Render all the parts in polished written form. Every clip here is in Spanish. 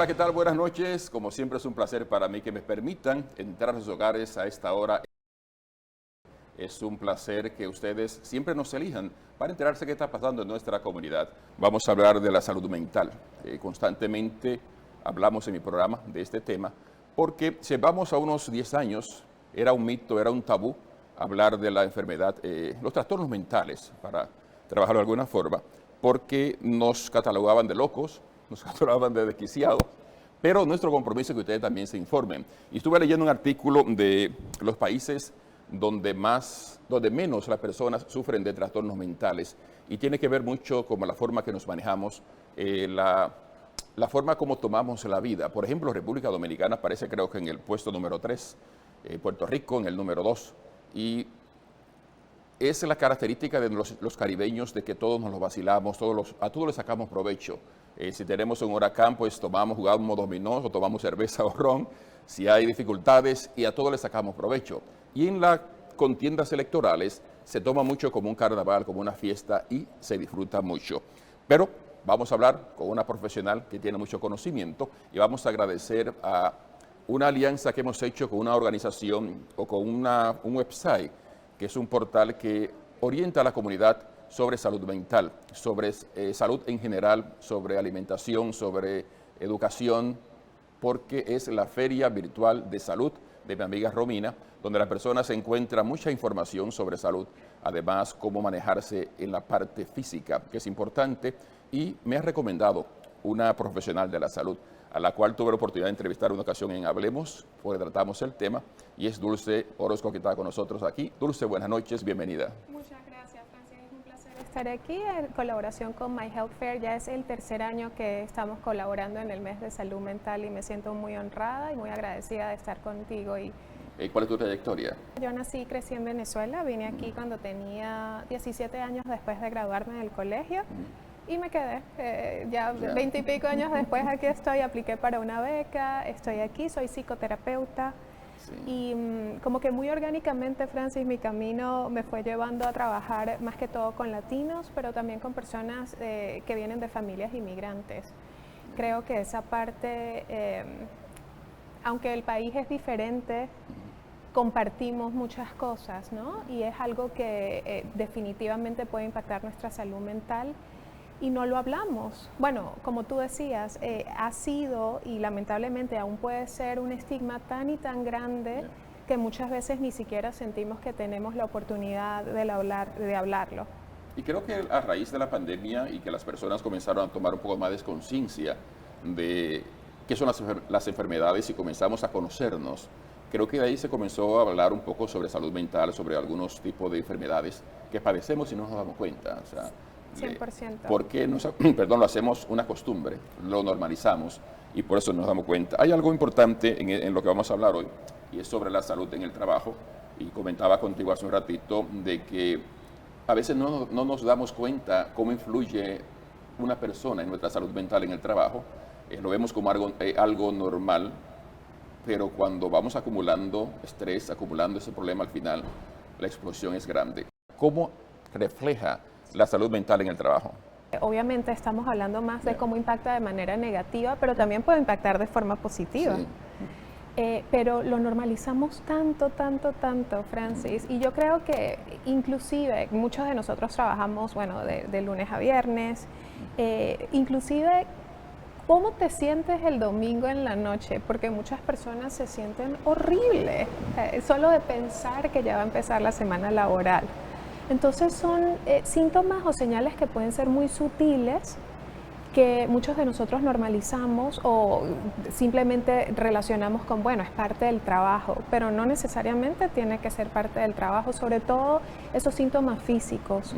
Hola, ¿qué tal? Buenas noches. Como siempre es un placer para mí que me permitan entrar a sus hogares a esta hora. Es un placer que ustedes siempre nos elijan para enterarse qué está pasando en nuestra comunidad. Vamos a hablar de la salud mental. Constantemente hablamos en mi programa de este tema porque si vamos a unos 10 años, era un mito, era un tabú hablar de la enfermedad, los trastornos mentales, para trabajarlo de alguna forma, porque nos catalogaban de locos, nos catalogaban de desquiciados, pero nuestro compromiso es que ustedes también se informen. Y estuve leyendo un artículo de los países donde menos las personas sufren de trastornos mentales y tiene que ver mucho con la forma que nos manejamos, la forma como tomamos la vida. Por ejemplo, República Dominicana aparece creo que en el puesto número 3, Puerto Rico en el número 2, y es la característica de los caribeños de que todos nos lo vacilamos, a todos le sacamos provecho. Si tenemos un huracán, pues jugamos dominó o tomamos cerveza o ron. Si hay dificultades, y a todos le sacamos provecho. Y en las contiendas electorales se toma mucho como un carnaval, como una fiesta, y se disfruta mucho. Pero vamos a hablar con una profesional que tiene mucho conocimiento y vamos a agradecer a una alianza que hemos hecho con una organización o con un website, que es un portal que orienta a la comunidad sobre salud mental, sobre salud en general, sobre alimentación, sobre educación, porque es la Feria Virtual de Salud de mi amiga Romina, donde la persona se encuentra mucha información sobre salud, además cómo manejarse en la parte física, que es importante, y me ha recomendado una profesional de la salud, a la cual tuve la oportunidad de entrevistar una ocasión en Hablemos, porque tratamos el tema, y es Dulce Orozco, que está con nosotros aquí. Dulce, buenas noches, bienvenida. Muchas gracias, Francis, es un placer estar aquí en colaboración con My Health Fair. Ya es el tercer año que estamos colaborando en el mes de salud mental y me siento muy honrada y muy agradecida de estar contigo. ¿Cuál es tu trayectoria? Yo nací y crecí en Venezuela, vine aquí cuando tenía 17 años después de graduarme del colegio. Y me quedé, ya 20 y pico años después aquí estoy, apliqué para una beca, estoy aquí, soy psicoterapeuta. Sí. Y como que muy orgánicamente, Francis, mi camino me fue llevando a trabajar más que todo con latinos, pero también con personas que vienen de familias inmigrantes. Creo que esa parte, aunque el país es diferente, compartimos muchas cosas, ¿no? Y es algo que definitivamente puede impactar nuestra salud mental. Y no lo hablamos. Bueno, como tú decías, ha sido y lamentablemente aún puede ser un estigma tan y tan grande que muchas veces ni siquiera sentimos que tenemos la oportunidad de hablarlo. Y creo que a raíz de la pandemia y que las personas comenzaron a tomar un poco más de conciencia de qué son las enfermedades y comenzamos a conocernos, creo que de ahí se comenzó a hablar un poco sobre salud mental, sobre algunos tipos de enfermedades que padecemos y no nos damos cuenta. O sea, 100%. Porque lo hacemos una costumbre, lo normalizamos y por eso nos damos cuenta. Hay algo importante en lo que vamos a hablar hoy y es sobre la salud en el trabajo. Y comentaba contigo hace un ratito de que a veces no nos damos cuenta cómo influye una persona en nuestra salud mental en el trabajo. Lo vemos como algo normal, pero cuando vamos acumulando estrés, acumulando ese problema, al final la explosión es grande. ¿Cómo refleja la salud mental en el trabajo? Obviamente estamos hablando más de cómo impacta de manera negativa, pero también puede impactar de forma positiva. Sí. Pero lo normalizamos tanto, Francis, y yo creo que inclusive muchos de nosotros trabajamos, bueno, de lunes a viernes, inclusive cómo te sientes el domingo en la noche, porque muchas personas se sienten horrible, solo de pensar que ya va a empezar la semana laboral. Entonces son síntomas o señales que pueden ser muy sutiles, que muchos de nosotros normalizamos o simplemente relacionamos con, bueno, es parte del trabajo, pero no necesariamente tiene que ser parte del trabajo, sobre todo esos síntomas físicos,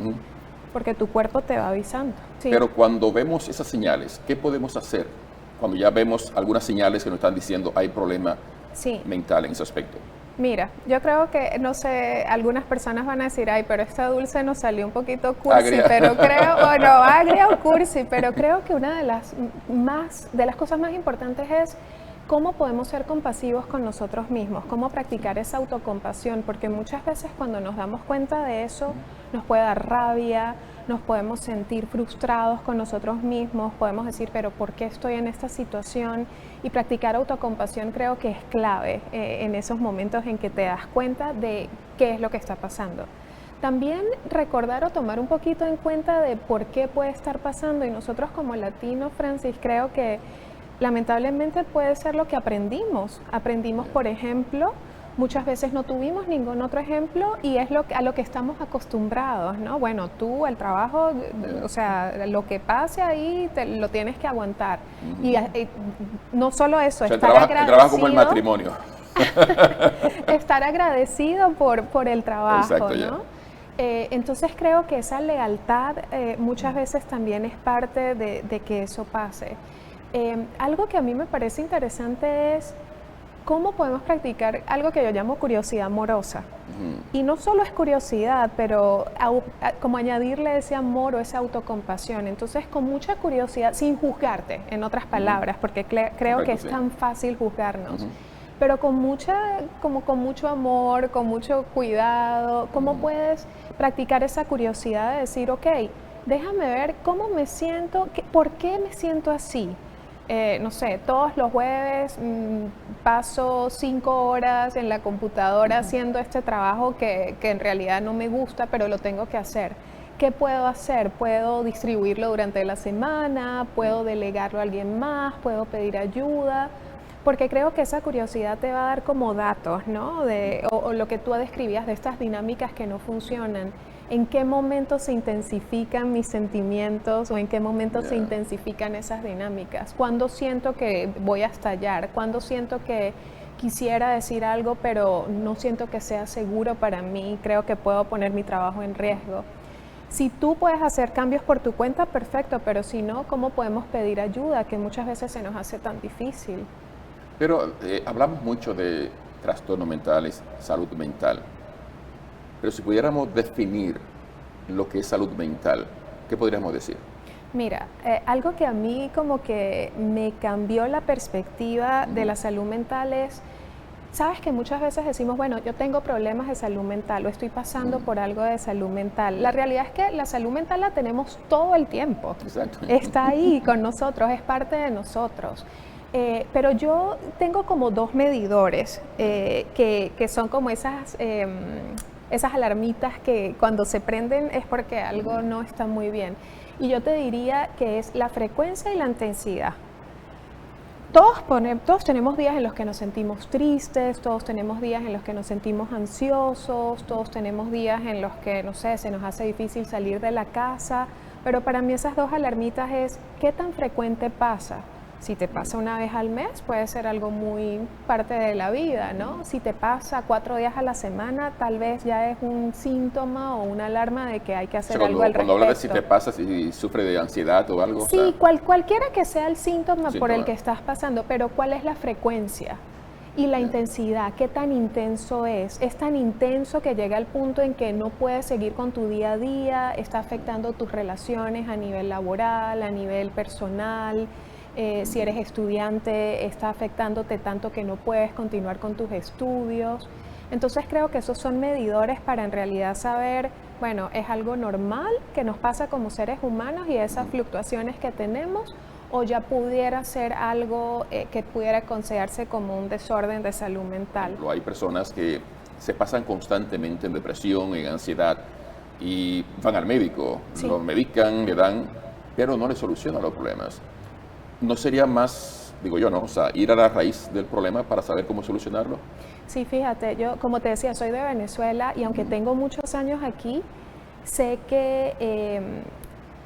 porque tu cuerpo te va avisando. Sí. Pero cuando vemos esas señales, ¿qué podemos hacer? Cuando ya vemos algunas señales que nos están diciendo hay problema mental en ese aspecto. Mira, yo creo que, no sé, algunas personas van a decir, ay, pero esta Dulce nos salió un poquito cursi, agria. Pero creo, bueno, agria o cursi, pero creo que una de las cosas más importantes es ¿cómo podemos ser compasivos con nosotros mismos? ¿Cómo practicar esa autocompasión? Porque muchas veces cuando nos damos cuenta de eso, nos puede dar rabia, nos podemos sentir frustrados con nosotros mismos, podemos decir, pero ¿por qué estoy en esta situación? Y practicar autocompasión creo que es clave en esos momentos en que te das cuenta de qué es lo que está pasando. También recordar o tomar un poquito en cuenta de por qué puede estar pasando, y nosotros como latinos, Francis, creo que lamentablemente puede ser lo que aprendimos. Aprendimos, por ejemplo, muchas veces no tuvimos ningún otro ejemplo y es a lo que estamos acostumbrados, ¿no? Bueno, tú, el trabajo, o sea, lo que pase ahí lo tienes que aguantar. Y no solo eso, o sea, estar agradecido. El trabajo como el matrimonio. Estar agradecido por el trabajo, Exacto, ¿no? Entonces creo que esa lealtad muchas veces también es parte de que eso pase. Algo que a mí me parece interesante es cómo podemos practicar algo que yo llamo curiosidad amorosa. Y no solo es curiosidad, pero como añadirle ese amor o esa autocompasión. Entonces, con mucha curiosidad, sin juzgarte, en otras palabras, porque creo que es tan fácil juzgarnos. Pero con mucho amor, con mucho cuidado, ¿cómo puedes practicar esa curiosidad de decir, ok, déjame ver cómo me siento, por qué me siento así? No sé, todos los jueves paso 5 horas en la computadora haciendo este trabajo que en realidad no me gusta, pero lo tengo que hacer. ¿Qué puedo hacer? ¿Puedo distribuirlo durante la semana? ¿Puedo delegarlo a alguien más? ¿Puedo pedir ayuda? Porque creo que esa curiosidad te va a dar como datos, ¿no? O lo que tú describías de estas dinámicas que no funcionan. ¿En qué momento se intensifican mis sentimientos o en qué momento se intensifican esas dinámicas? ¿Cuándo siento que voy a estallar? ¿Cuándo siento que quisiera decir algo pero no siento que sea seguro para mí? Creo que puedo poner mi trabajo en riesgo. Si tú puedes hacer cambios por tu cuenta, perfecto, pero si no, ¿cómo podemos pedir ayuda? Que muchas veces se nos hace tan difícil. Pero hablamos mucho de trastornos mentales, salud mental. Pero si pudiéramos definir lo que es salud mental, ¿qué podríamos decir? Mira, algo que a mí como que me cambió la perspectiva de la salud mental es, sabes que muchas veces decimos, bueno, yo tengo problemas de salud mental o estoy pasando por algo de salud mental. La realidad es que la salud mental la tenemos todo el tiempo. Exacto. Está ahí con nosotros, es parte de nosotros. Pero yo tengo como 2 medidores que son como esas alarmitas que cuando se prenden es porque algo no está muy bien. Y yo te diría que es la frecuencia y la intensidad. Todos tenemos días en los que nos sentimos tristes, todos tenemos días en los que nos sentimos ansiosos, todos tenemos días en los que, no sé, se nos hace difícil salir de la casa, pero para mí esas 2 alarmitas es ¿qué tan frecuente pasa? Si te pasa una vez al mes, puede ser algo muy parte de la vida, ¿no? Si te pasa 4 días a la semana, tal vez ya es un síntoma o una alarma de que hay que hacer algo al respecto. Cuando hablas de si te pasa, si sufre de ansiedad o algo. Sí, o sea, cualquiera que sea el síntoma por el que estás pasando, pero ¿cuál es la frecuencia? Y la intensidad, ¿qué tan intenso es? Es tan intenso que llega al punto en que no puedes seguir con tu día a día, está afectando tus relaciones a nivel laboral, a nivel personal. Si eres estudiante, está afectándote tanto que no puedes continuar con tus estudios. Entonces creo que esos son medidores para en realidad saber, bueno, es algo normal que nos pasa como seres humanos y esas fluctuaciones que tenemos, o ya pudiera ser algo que pudiera considerarse como un desorden de salud mental. Hay personas que se pasan constantemente en depresión, en ansiedad y van al médico, lo medican, le dan, pero no le solucionan los problemas. ¿No sería más, digo yo, no, o sea, ir a la raíz del problema para saber cómo solucionarlo? Sí, fíjate, yo como te decía, soy de Venezuela y aunque tengo muchos años aquí, sé que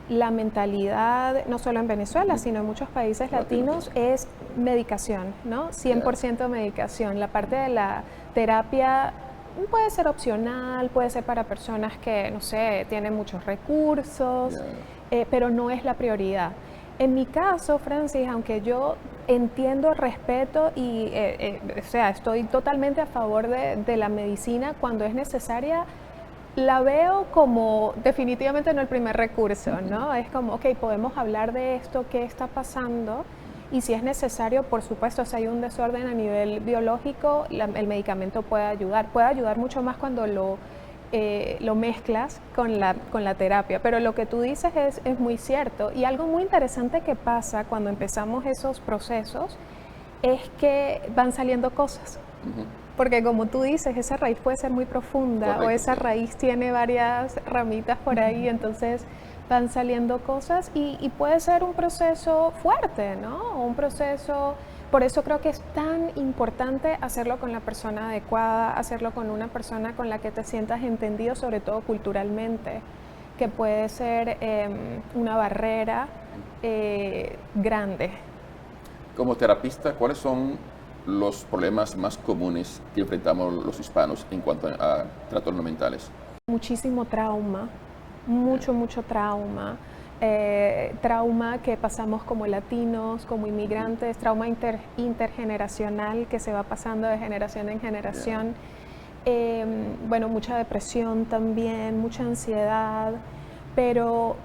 la mentalidad, no solo en Venezuela, sino en muchos países latinos, es medicación, ¿no? 100% medicación. La parte de la terapia puede ser opcional, puede ser para personas que, no sé, tienen muchos recursos, pero no es la prioridad. En mi caso, Francis, aunque yo entiendo, respeto y o sea, estoy totalmente a favor de la medicina cuando es necesaria, la veo como definitivamente no el primer recurso, ¿no? Es como, ok, podemos hablar de esto, qué está pasando y si es necesario, por supuesto, si hay un desorden a nivel biológico, el medicamento puede ayudar mucho más cuando lo mezclas con la terapia. Pero lo que tú dices es muy cierto, y algo muy interesante que pasa cuando empezamos esos procesos es que van saliendo cosas. Porque como tú dices, esa raíz puede ser muy profunda. Correcto. O esa raíz tiene varias ramitas por ahí, entonces van saliendo cosas y puede ser un proceso fuerte, ¿no? Un proceso, por eso creo que es tan importante hacerlo con la persona adecuada, hacerlo con una persona con la que te sientas entendido, sobre todo culturalmente, que puede ser una barrera grande. Como terapista, ¿cuáles son los problemas más comunes que enfrentamos los hispanos en cuanto a trastornos mentales? Muchísimo trauma, mucho trauma. Trauma que pasamos como latinos, como inmigrantes, trauma intergeneracional que se va pasando de generación en generación. Bueno, mucha depresión también, mucha ansiedad, pero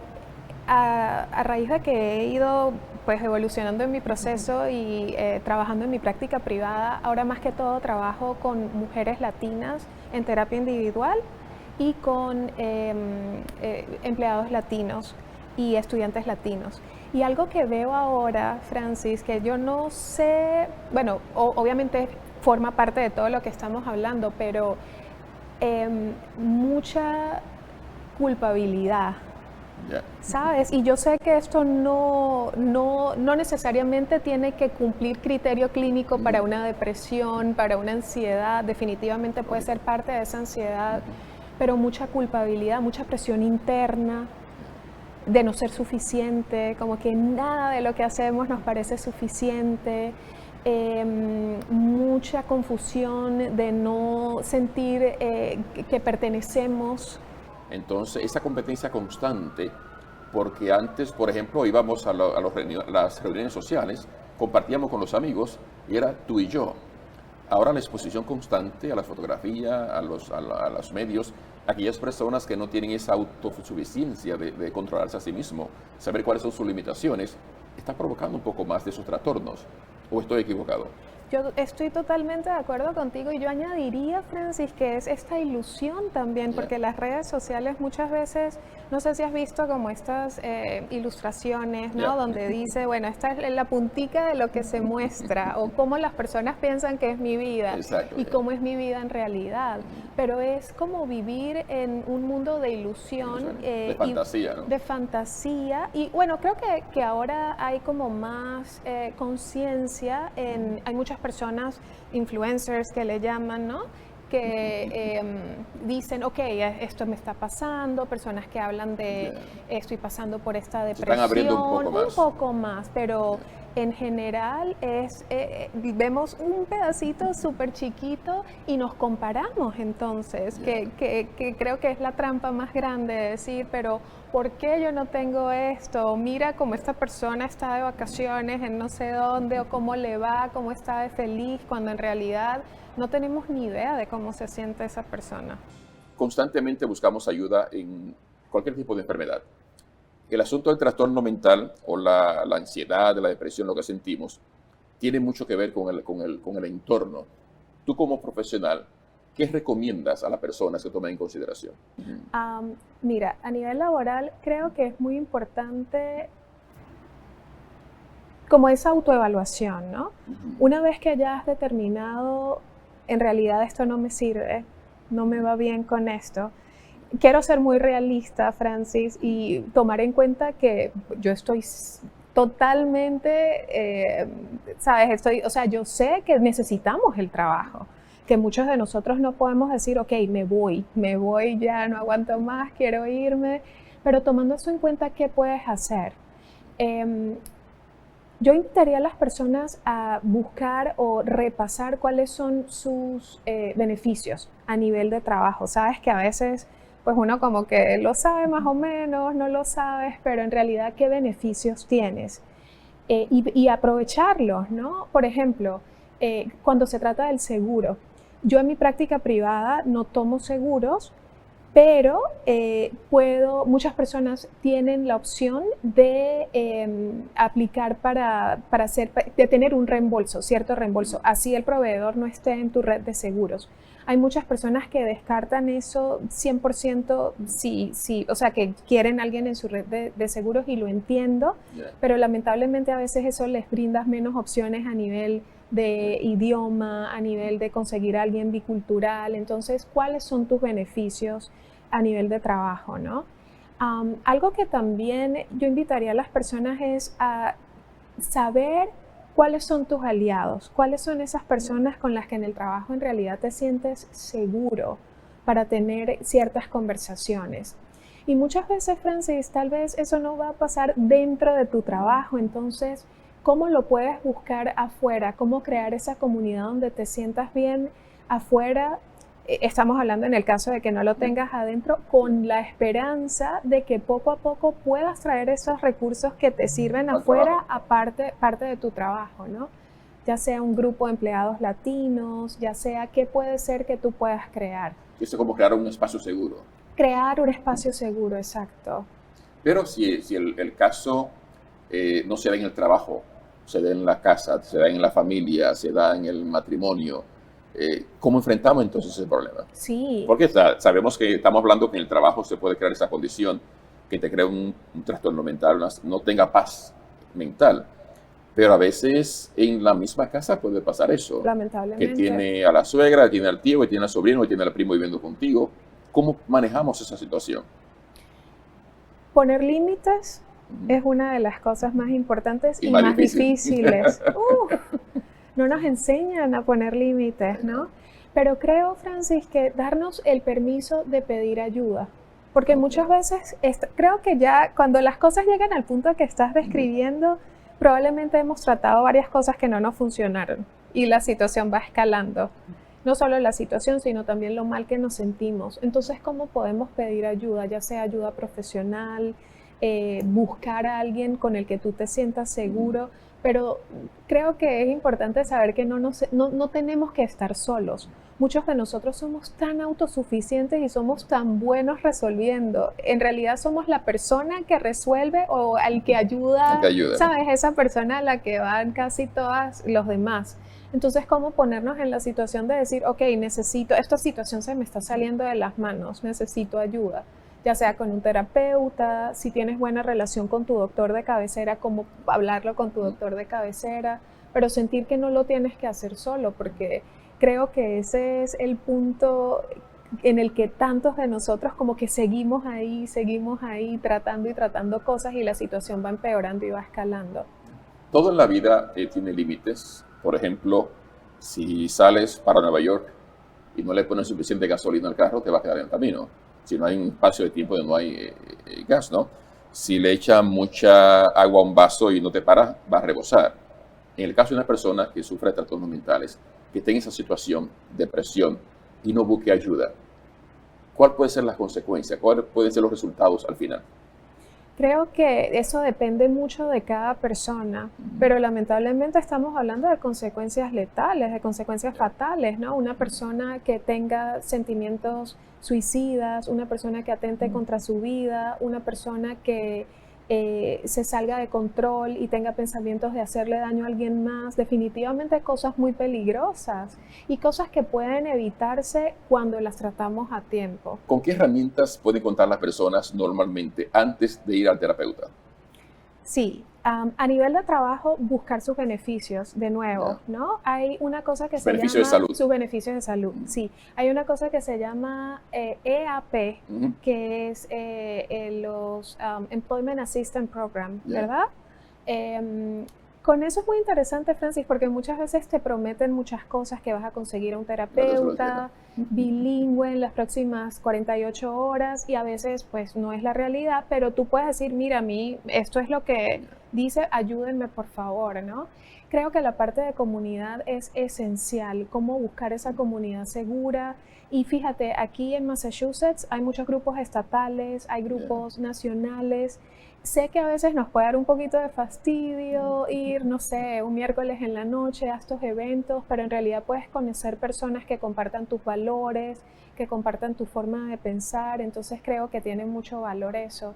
a raíz de que he ido pues evolucionando en mi proceso y trabajando en mi práctica privada, ahora más que todo trabajo con mujeres latinas en terapia individual y con empleados latinos y estudiantes latinos. Y algo que veo ahora, Francis, que yo no sé, bueno, obviamente forma parte de todo lo que estamos hablando, pero mucha culpabilidad. ¿Sabes? Y yo sé que esto no necesariamente tiene que cumplir criterio clínico para una depresión, para una ansiedad, definitivamente puede ser parte de esa ansiedad, pero mucha culpabilidad, mucha presión interna de no ser suficiente, como que nada de lo que hacemos nos parece suficiente, mucha confusión de no sentir que pertenecemos. Entonces, esa competencia constante, porque antes, por ejemplo, íbamos a las reuniones sociales, compartíamos con los amigos y era tú y yo. Ahora la exposición constante a la fotografía, a los medios, aquellas personas que no tienen esa autosuficiencia de controlarse a sí mismo, saber cuáles son sus limitaciones, está provocando un poco más de esos trastornos. ¿O estoy equivocado? Yo estoy totalmente de acuerdo contigo y yo añadiría, Francis, que es esta ilusión también, porque las redes sociales muchas veces, no sé si has visto como estas ilustraciones, ¿no? Donde dice, bueno, esta es la puntica de lo que se muestra o cómo las personas piensan que es mi vida y cómo es mi vida en realidad. Pero es como vivir en un mundo de ilusión. De fantasía, ¿no? De fantasía. Y bueno, creo que ahora hay como más conciencia, hay muchas personas, influencers que le llaman, ¿no? Que dicen, ok, esto me está pasando, personas que hablan de estoy pasando por esta depresión. Se están abriendo un poco más, pero en general vemos un pedacito súper chiquito y nos comparamos entonces, que creo que es la trampa más grande de decir, pero ¿por qué yo no tengo esto? Mira cómo esta persona está de vacaciones en no sé dónde, o cómo le va, cómo está de feliz, cuando en realidad no tenemos ni idea de cómo se siente esa persona. Constantemente buscamos ayuda en cualquier tipo de enfermedad. El asunto del trastorno mental o la ansiedad, la depresión, lo que sentimos, tiene mucho que ver con el entorno. Tú como profesional, ¿qué recomiendas a las personas que tomen en consideración? Mira, a nivel laboral creo que es muy importante como esa autoevaluación, ¿no? Una vez que ya has determinado, en realidad esto no me sirve, no me va bien con esto, quiero ser muy realista, Francis, y tomar en cuenta que yo estoy totalmente, ¿sabes? Yo sé que necesitamos el trabajo, que muchos de nosotros no podemos decir, ok, me voy ya, no aguanto más, quiero irme, pero tomando eso en cuenta, ¿qué puedes hacer? Yo invitaría a las personas a buscar o repasar cuáles son sus beneficios a nivel de trabajo. Sabes que a veces pues uno como que lo sabe más o menos, no lo sabes, pero en realidad qué beneficios tienes y aprovecharlos, ¿no? Por ejemplo, cuando se trata del seguro, yo en mi práctica privada no tomo seguros, pero muchas personas tienen la opción de aplicar de tener un reembolso, cierto reembolso, así el proveedor no esté en tu red de seguros. Hay muchas personas que descartan eso 100%, sí, o sea, que quieren a alguien en su red de seguros y lo entiendo, pero lamentablemente a veces eso les brinda menos opciones a nivel de idioma, a nivel de conseguir a alguien bicultural. Entonces, ¿cuáles son tus beneficios a nivel de trabajo, ¿no? Algo que también yo invitaría a las personas es a saber cuáles son tus aliados, cuáles son esas personas con las que en el trabajo en realidad te sientes seguro para tener ciertas conversaciones. Y muchas veces, Francis, tal vez eso no va a pasar dentro de tu trabajo, entonces, ¿cómo lo puedes buscar afuera? ¿Cómo crear esa comunidad donde te sientas bien afuera? Estamos hablando en el caso de que no lo tengas adentro, con la esperanza de que poco a poco puedas traer esos recursos que te sirven afuera, parte de tu trabajo, ¿no? Ya sea un grupo de empleados latinos, ya sea qué puede ser que tú puedas crear. Eso es como crear un espacio seguro. Crear un espacio seguro, exacto. Pero si el caso no se da en el trabajo, se da en la casa, se da en la familia, se da en el matrimonio, ¿cómo enfrentamos entonces ese problema? Sí. Porque sabemos que estamos hablando que en el trabajo se puede crear esa condición que te crea un trastorno mental, no tenga paz mental. Pero a veces en la misma casa puede pasar eso. Lamentablemente. Que tiene a la suegra, tiene al tío, que tiene al sobrino, que tiene al primo viviendo contigo. ¿Cómo manejamos esa situación? Poner límites es una de las cosas más importantes y más difíciles. No nos enseñan a poner límites, ¿no? Pero creo, Francis, que darnos el permiso de pedir ayuda. Porque muchas veces, creo que ya cuando las cosas llegan al punto que estás describiendo, probablemente hemos tratado varias cosas que no nos funcionaron y la situación va escalando. No solo la situación, sino también lo mal que nos sentimos. Entonces, ¿cómo podemos pedir ayuda? Ya sea ayuda profesional, buscar a alguien con el que tú te sientas seguro. Pero creo que es importante saber que no tenemos que estar solos. Muchos de nosotros somos tan autosuficientes y somos tan buenos resolviendo. En realidad somos la persona que resuelve o al que ayuda, ¿sabes? Esa persona a la que van casi todos los demás. Entonces, ¿cómo ponernos en la situación de decir, ok, esta situación se me está saliendo de las manos, necesito ayuda? Ya sea con un terapeuta, si tienes buena relación con tu doctor de cabecera, como hablarlo con tu doctor de cabecera, pero sentir que no lo tienes que hacer solo, porque creo que ese es el punto en el que tantos de nosotros como que seguimos ahí tratando y tratando cosas y la situación va empeorando y va escalando. Todo en la vida tiene límites. Por ejemplo, si sales para Nueva York y no le pones suficiente gasolina al carro, te va a quedar en el camino. Si no hay un espacio de tiempo donde no hay gas, ¿no? Si le echan mucha agua a un vaso y no te para, va a rebosar. En el caso de una persona que sufre de trastornos mentales, que tenga esa situación, depresión, y no busque ayuda, ¿cuál puede ser la consecuencia? ¿Cuáles pueden ser los resultados al final? Creo que eso depende mucho de cada persona, pero lamentablemente estamos hablando de consecuencias letales, de consecuencias fatales, ¿no? Una persona que tenga sentimientos suicidas, una persona que atente contra su vida, una persona que se salga de control y tenga pensamientos de hacerle daño a alguien más, definitivamente cosas muy peligrosas y cosas que pueden evitarse cuando las tratamos a tiempo. ¿Con qué herramientas pueden contar las personas normalmente antes de ir al terapeuta? Sí, a nivel de trabajo, buscar sus beneficios, de nuevo, ¿no? Hay una cosa que se llama... Sus beneficios de salud, sí. Hay una cosa que se llama EAP, que es los Employment Assistance Program, ¿verdad? Con eso es muy interesante, Francis, porque muchas veces te prometen muchas cosas, que vas a conseguir a un terapeuta bilingüe en las próximas 48 horas y a veces pues no es la realidad, pero tú puedes decir, mira, a mí esto es lo que dice ayúdenme por favor, ¿no? Creo que la parte de comunidad es esencial, cómo buscar esa comunidad segura. Y fíjate, aquí en Massachusetts hay muchos grupos estatales, hay grupos nacionales. Sé que a veces nos puede dar un poquito de fastidio ir, no sé, un miércoles en la noche a estos eventos, pero en realidad puedes conocer personas que compartan tus valores, que compartan tu forma de pensar, entonces creo que tiene mucho valor eso.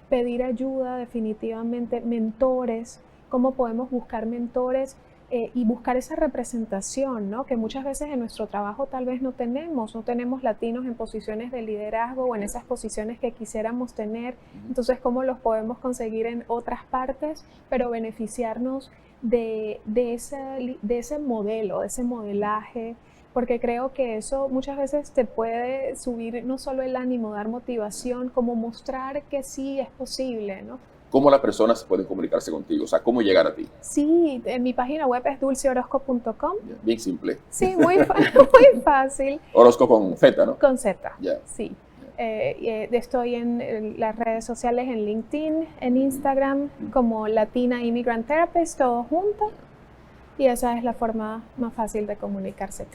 Pedir ayuda definitivamente, mentores, cómo podemos buscar mentores y buscar esa representación, ¿no? Que muchas veces en nuestro trabajo tal vez no tenemos latinos en posiciones de liderazgo o en esas posiciones que quisiéramos tener, entonces cómo los podemos conseguir en otras partes, pero beneficiarnos de ese modelo, de ese modelaje, porque creo que eso muchas veces te puede subir no solo el ánimo, dar motivación, como mostrar que sí es posible, ¿no? ¿Cómo las personas pueden comunicarse contigo? O sea, ¿cómo llegar a ti? Sí, en mi página web es dulceorozco.com. Bien simple. Sí, muy fácil. Orozco con Z, ¿no? Con Z, Yeah. sí. Estoy en las redes sociales, en LinkedIn, en Instagram, como Latina Immigrant Therapist, todo junto. Y esa es la forma más fácil de comunicarse.